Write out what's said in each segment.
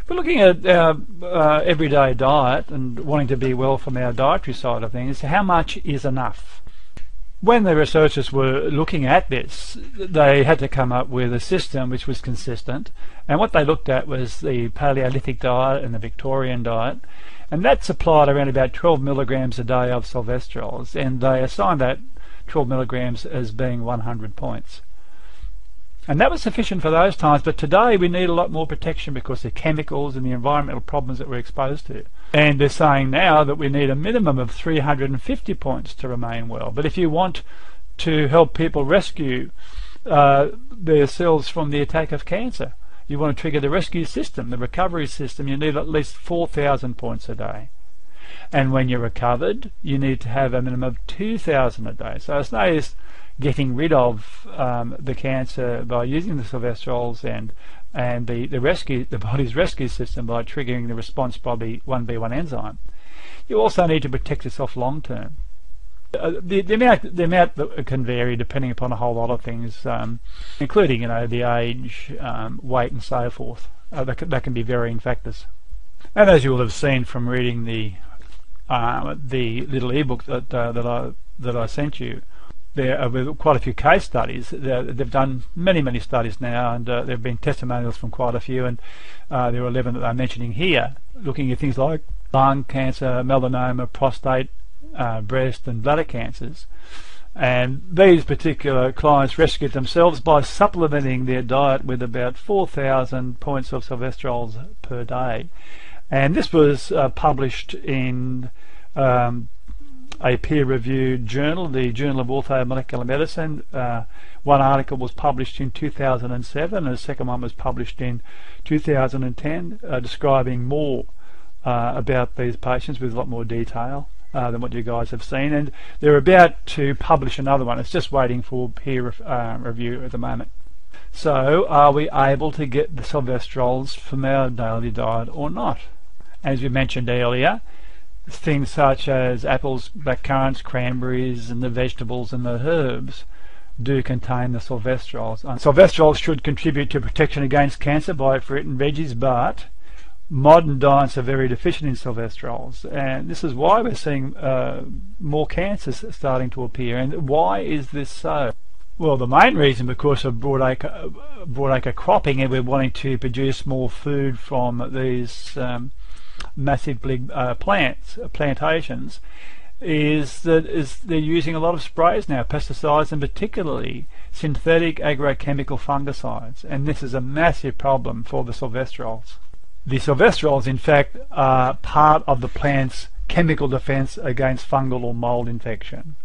We're looking at our everyday diet and wanting to be well from our dietary side of things. How much is enough? When the researchers were looking at this, they had to come up with a system which was consistent, and what they looked at was the Paleolithic diet and the Victorian diet, and that supplied around about 12 milligrams a day of Salvestrols, and they assigned that 12 milligrams as being 100 points. And that was sufficient for those times, but today we need a lot more protection because of chemicals and the environmental problems that we're exposed to. And they're saying now that we need a minimum of 350 points to remain well. But if you want to help people rescue their cells from the attack of cancer, you want to trigger the rescue system, the recovery system, you need at least 4,000 points a day. And when you're recovered, you need to have a minimum of 2,000 a day. So it's no use getting rid of the cancer by using the Salvestrols and the body's rescue system by triggering the response by the 1B1 enzyme. You also need to protect yourself long term. The amount that can vary depending upon a whole lot of things, including the age, weight, and so forth. That can be varying factors. And as you will have seen from reading the little ebook that I sent you, there are quite a few case studies. They've done many studies now, and there have been testimonials from quite a few, and there are 11 that I'm mentioning here, looking at things like lung cancer, melanoma, prostate, breast and bladder cancers. And these particular clients rescued themselves by supplementing their diet with about 4,000 points of Salvestrols per day. And this was published in a peer-reviewed journal, the Journal of Orthomolecular Medicine. One article was published in 2007, and the second one was published in 2010, describing more about these patients with a lot more detail than what you guys have seen. And they're about to publish another one. It's just waiting for peer review at the moment. So, are we able to get the Salvestrols from our daily diet or not? As we mentioned earlier, things such as apples, blackcurrants, cranberries, and the vegetables and the herbs do contain the Salvestrols. And Salvestrols should contribute to protection against cancer by fruit and veggies, but modern diets are very deficient in Salvestrols, and this is why we're seeing more cancers starting to appear. And why is this so? Well, the main reason, because of broadacre cropping, and we're wanting to produce more food from these massive big plantations, is that they're using a lot of sprays now, pesticides and particularly synthetic agrochemical fungicides, and this is a massive problem for the Salvestrols. The Salvestrols, in fact, are part of the plant's chemical defense against fungal or mold infection.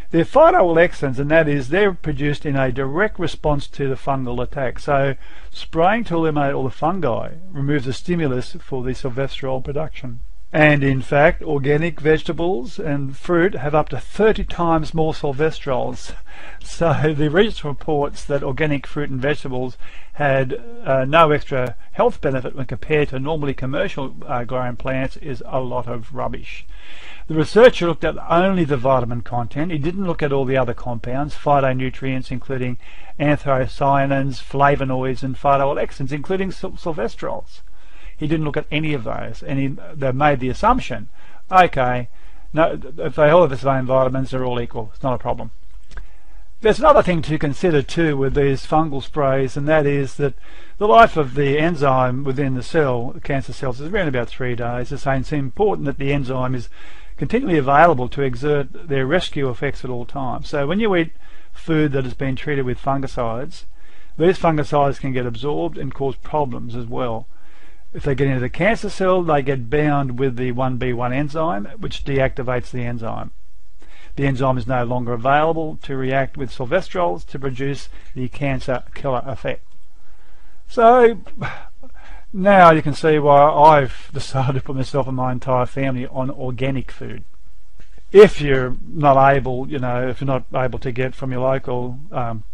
They're phytoalexins, and that is, they're produced in a direct response to the fungal attack. So spraying to eliminate all the fungi removes the stimulus for the Salvestrol production. And in fact, organic vegetables and fruit have up to 30 times more Salvestrols. So the research reports that organic fruit and vegetables had no extra health benefit when compared to normally commercial grown plants is a lot of rubbish. The researcher looked at only the vitamin content. He didn't look at all the other compounds, phytonutrients including anthocyanins, flavonoids and phytoalexins, including Salvestrols. He didn't look at any of those, and they made the assumption, okay, no, if they all have the same vitamins, they're all equal. It's not a problem. There's another thing to consider too with these fungal sprays, and that is that the life of the enzyme within the cell, cancer cells, is around about 3 days. So it's important that the enzyme is continually available to exert their rescue effects at all times. So when you eat food that has been treated with fungicides, these fungicides can get absorbed and cause problems as well. If they get into the cancer cell, they get bound with the 1B1 enzyme, which deactivates the enzyme. The enzyme is no longer available to react with Salvestrols to produce the cancer killer effect. So now you can see why I've decided to put myself and my entire family on organic food. If you're not able, if you're not able to get from your local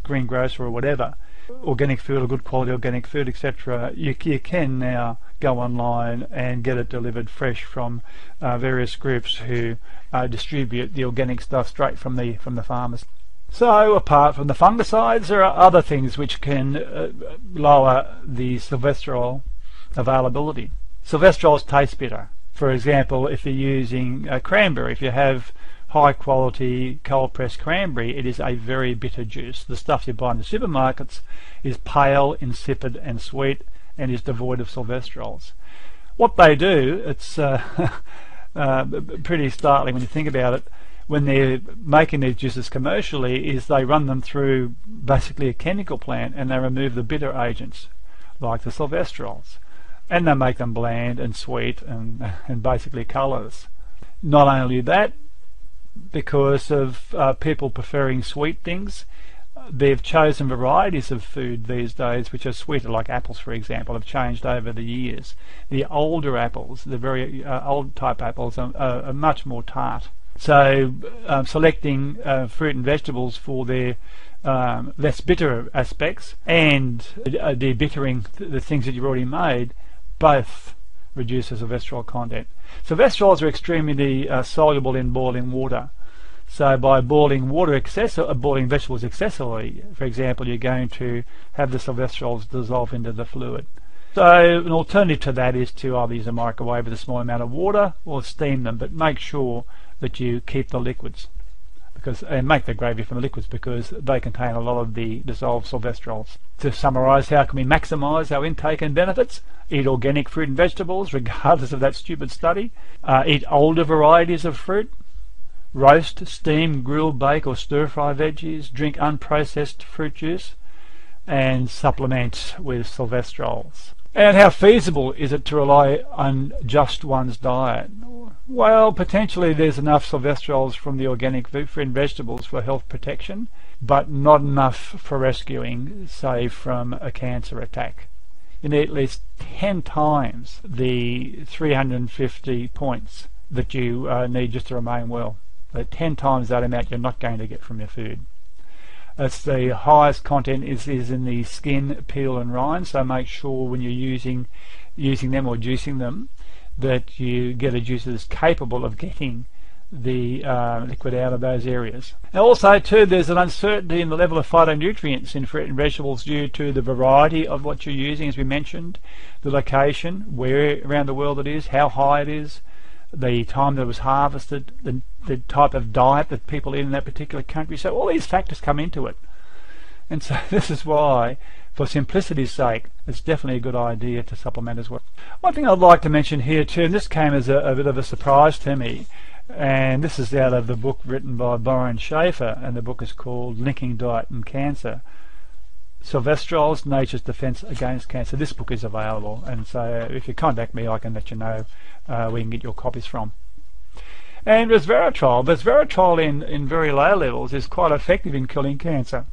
greengrocer or whatever, organic food or good quality organic food, etc., you can now go online and get it delivered fresh from various groups who distribute the organic stuff straight from the farmers. So apart from the fungicides, there are other things which can lower the Salvestrol availability. Salvestrols taste bitter. For example, if you're using cranberry, if you have high quality cold pressed cranberry, it is a very bitter juice. The stuff you buy in the supermarkets is pale, insipid and sweet, and is devoid of Salvestrols. What they do, it's pretty startling when you think about it, when they're making these juices commercially, is they run them through basically a chemical plant and they remove the bitter agents like the Salvestrols, and they make them bland and sweet and basically colourless. Not only that, because of people preferring sweet things, they've chosen varieties of food these days which are sweeter, like apples for example, have changed over the years. The older apples, the very old type apples, are much more tart. So selecting fruit and vegetables for their less bitter aspects and debittering the things that you've already made both reduces Salvestrol content. Salvestrols are extremely soluble in boiling water. So by boiling boiling vegetables excessively, for example, you're going to have the Salvestrols dissolve into the fluid. So an alternative to that is to either use a microwave with a small amount of water or steam them, but make sure that you keep the liquids, and make the gravy from the liquids, because they contain a lot of the dissolved Salvestrols. To summarise, how can we maximise our intake and benefits? Eat organic fruit and vegetables, regardless of that stupid study. Eat older varieties of fruit. Roast, steam, grill, bake or stir-fry veggies. Drink unprocessed fruit juice. And supplement with Salvestrols. And how feasible is it to rely on just one's diet? Well, potentially there's enough Salvestrols from the organic fruit and vegetables for health protection, but not enough for rescuing, say, from a cancer attack. You need at least 10 times the 350 points that you need just to remain well. So 10 times that amount you're not going to get from your food. It's the highest content is in the skin, peel and rind, so make sure when you're using them or juicing them that you get a juice that is capable of getting the liquid out of those areas. And also too, there's an uncertainty in the level of phytonutrients in fruit and vegetables due to the variety of what you're using, as we mentioned, the location, where around the world it is, how high it is, the time that it was harvested, the type of diet that people eat in that particular country. So all these factors come into it. And so this is why, for simplicity's sake, it's definitely a good idea to supplement as well. One thing I'd like to mention here too, and this came as a bit of a surprise to me, and this is out of the book written by Byron Schaefer, and the book is called Linking Diet and Cancer. Salvestrols, Nature's Defense Against Cancer. This book is available, and so if you contact me I can let you know where you can get your copies from. And resveratrol in very low levels is quite effective in killing cancer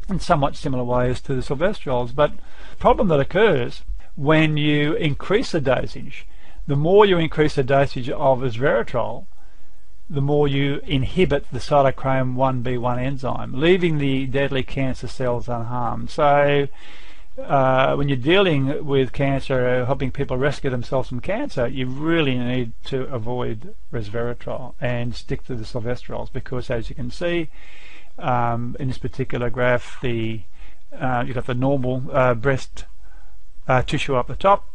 in somewhat similar ways to the Salvestrols, but the problem that occurs when you increase the dosage, the more you increase the dosage of resveratrol, the more you inhibit the cytochrome 1b1 enzyme, leaving the deadly cancer cells unharmed. So when you're dealing with cancer, helping people rescue themselves from cancer, you really need to avoid resveratrol and stick to the Salvestrols, because as you can see in this particular graph, you've got the normal breast tissue up the top.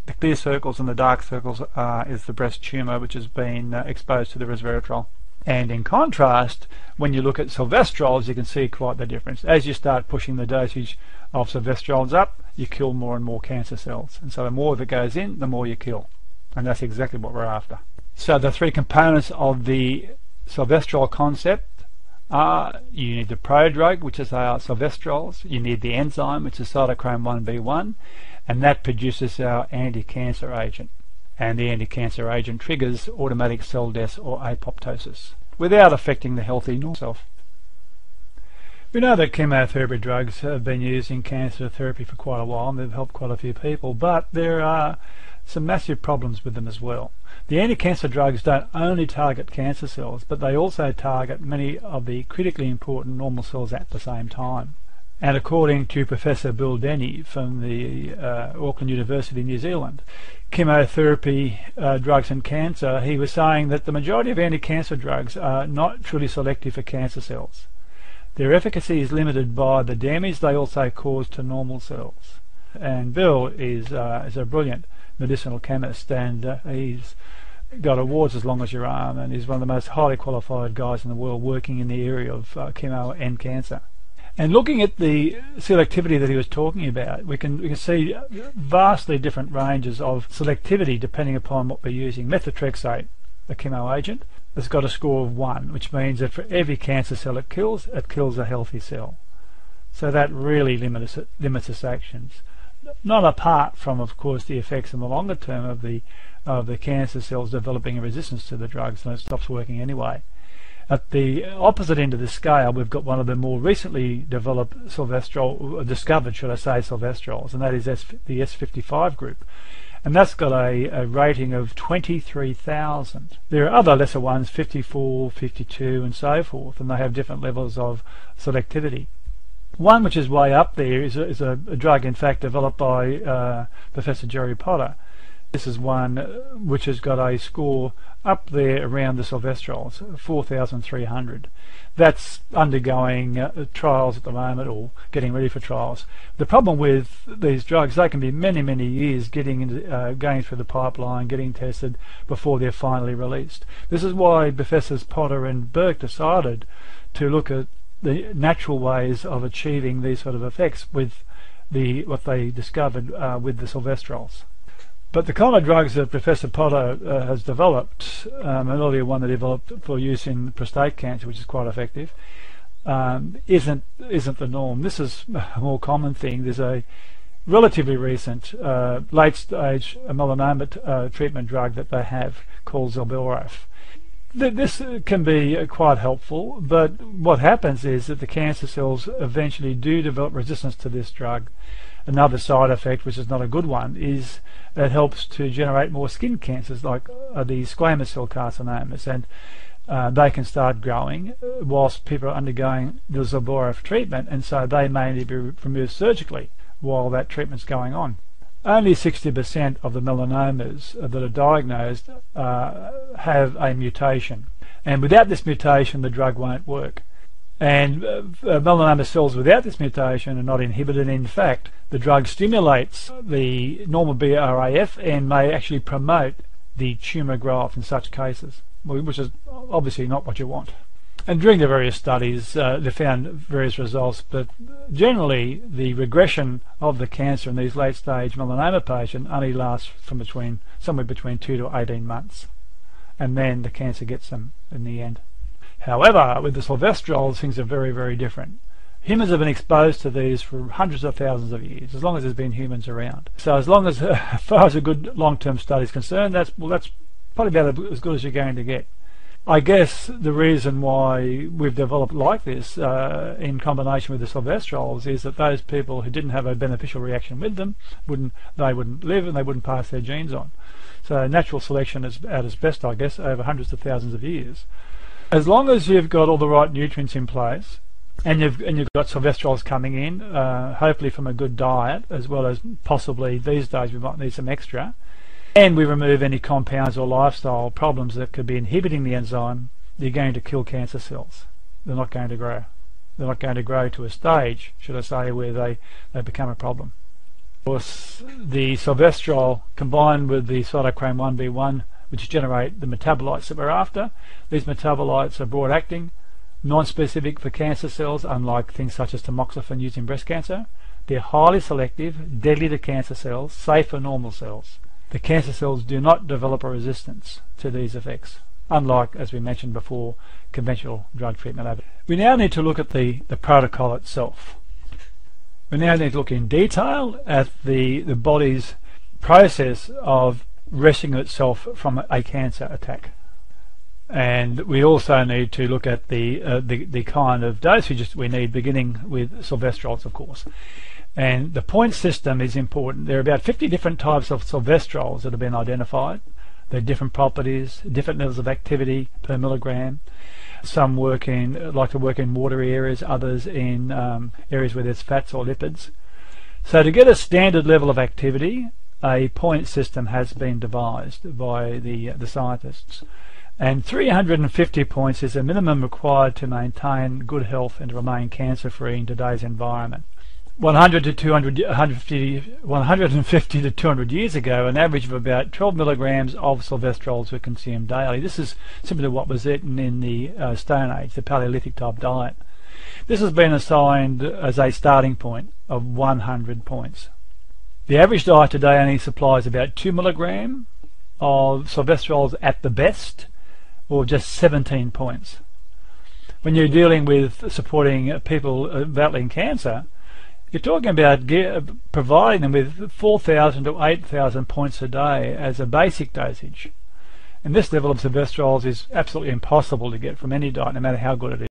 The clear circles and the dark circles is the breast tumour which has been exposed to the resveratrol. And in contrast, when you look at Salvestrols, you can see quite the difference. As you start pushing the dosage of Salvestrols up, you kill more and more cancer cells. And so the more that goes in, the more you kill. And that's exactly what we're after. So the three components of the Salvestrol concept are: you need the prodrug, which is our Salvestrols, you need the enzyme, which is cytochrome 1b1, and that produces our anti-cancer agent. And the anti-cancer agent triggers automatic cell death or apoptosis without affecting the healthy normal self. We know that chemotherapy drugs have been used in cancer therapy for quite a while, and they've helped quite a few people, but there are some massive problems with them as well. The anti-cancer drugs don't only target cancer cells, but they also target many of the critically important normal cells at the same time. And according to Professor Bill Denny from the Auckland University, New Zealand, chemotherapy drugs and cancer, he was saying that the majority of anti-cancer drugs are not truly selective for cancer cells. Their efficacy is limited by the damage they also cause to normal cells. And Bill is a brilliant medicinal chemist, and he's got awards as long as your arm, and he's one of the most highly qualified guys in the world working in the area of chemo and cancer. And looking at the selectivity that he was talking about, we can see vastly different ranges of selectivity depending upon what we're using. Methotrexate, the chemo agent, has got a score of 1, which means that for every cancer cell it kills a healthy cell. So that really limits its actions. Not apart from, of course, the effects in the longer term of the cancer cells developing a resistance to the drugs, and it stops working anyway. At the opposite end of the scale, we've got one of the more recently developed discovered Salvestrols, and that is the S55 group. And that's got a rating of 23,000. There are other lesser ones, 54, 52, and so forth, and they have different levels of selectivity. One which is way up there is a drug, in fact, developed by Professor Jerry Potter. This is one which has got a score up there around the Salvestrols, 4,300. That's undergoing trials at the moment, or getting ready for trials. The problem with these drugs, they can be many, many years going through the pipeline, getting tested before they're finally released. This is why Professors Potter and Burke decided to look at the natural ways of achieving these sort of effects with what they discovered with the Salvestrols. But the kind of drugs that Professor Potter has developed, an earlier one that he developed for use in prostate cancer, which is quite effective, isn't the norm. This is a more common thing. There's a relatively recent late-stage melanoma treatment drug that they have called Salvestrol. This can be quite helpful, but what happens is that the cancer cells eventually do develop resistance to this drug. Another side effect, which is not a good one, is it helps to generate more skin cancers, like the squamous cell carcinomas, and they can start growing whilst people are undergoing the Salvestrol treatment, and so they may need to be removed surgically while that treatment's going on. Only 60% of the melanomas that are diagnosed have a mutation, and without this mutation the drug won't work. And melanoma cells without this mutation are not inhibited. In fact, the drug stimulates the normal BRAF and may actually promote the tumour growth in such cases, which is obviously not what you want. And during the various studies, they found various results, but generally the regression of the cancer in these late-stage melanoma patients only lasts from somewhere between 2 to 18 months, and then the cancer gets them in the end. However, with the Salvestrols, things are very, very different. Humans have been exposed to these for hundreds of thousands of years, as long as there's been humans around. So as far as a good long-term study is concerned, that's probably about as good as you're going to get. I guess the reason why we've developed like this in combination with the Salvestrols is that those people who didn't have a beneficial reaction with them wouldn't live, and they wouldn't pass their genes on. So natural selection is at its best, I guess, over hundreds of thousands of years. As long as you've got all the right nutrients in place, and you've got Salvestrols coming in, hopefully from a good diet, as well as possibly these days we might need some extra, and we remove any compounds or lifestyle problems that could be inhibiting the enzyme, you're going to kill cancer cells. They're not going to grow. They're not going to grow to a stage, should I say, where they become a problem. Of course, the Salvestrol combined with the cytochrome 1b1, which generate the metabolites that we're after. These metabolites are broad-acting, non-specific for cancer cells, unlike things such as tamoxifen used in breast cancer. They're highly selective, deadly to cancer cells, safe for normal cells. The cancer cells do not develop a resistance to these effects, unlike, as we mentioned before, conventional drug treatment. We now need to look at the protocol itself. We now need to look in detail at the body's process of rescuing itself from a cancer attack. And we also need to look at the kind of dosages we need, beginning with Salvestrols, of course. And the point system is important. There are about 50 different types of Salvestrols that have been identified. They're different properties, different levels of activity per milligram. Some like to work in watery areas, others in areas where there's fats or lipids. So to get a standard level of activity, a point system has been devised by the scientists. And 350 points is a minimum required to maintain good health and to remain cancer-free in today's environment. 150 to 200 years ago, an average of about 12 milligrams of Salvestrols were consumed daily. This is similar to what was eaten in the Stone Age, the Paleolithic type diet. This has been assigned as a starting point of 100 points. The average diet today only supplies about 2 milligram of Salvestrols at the best, or just 17 points. When you're dealing with supporting people battling cancer, you're talking about providing them with 4,000 to 8,000 points a day as a basic dosage. And this level of Salvestrols is absolutely impossible to get from any diet, no matter how good it is.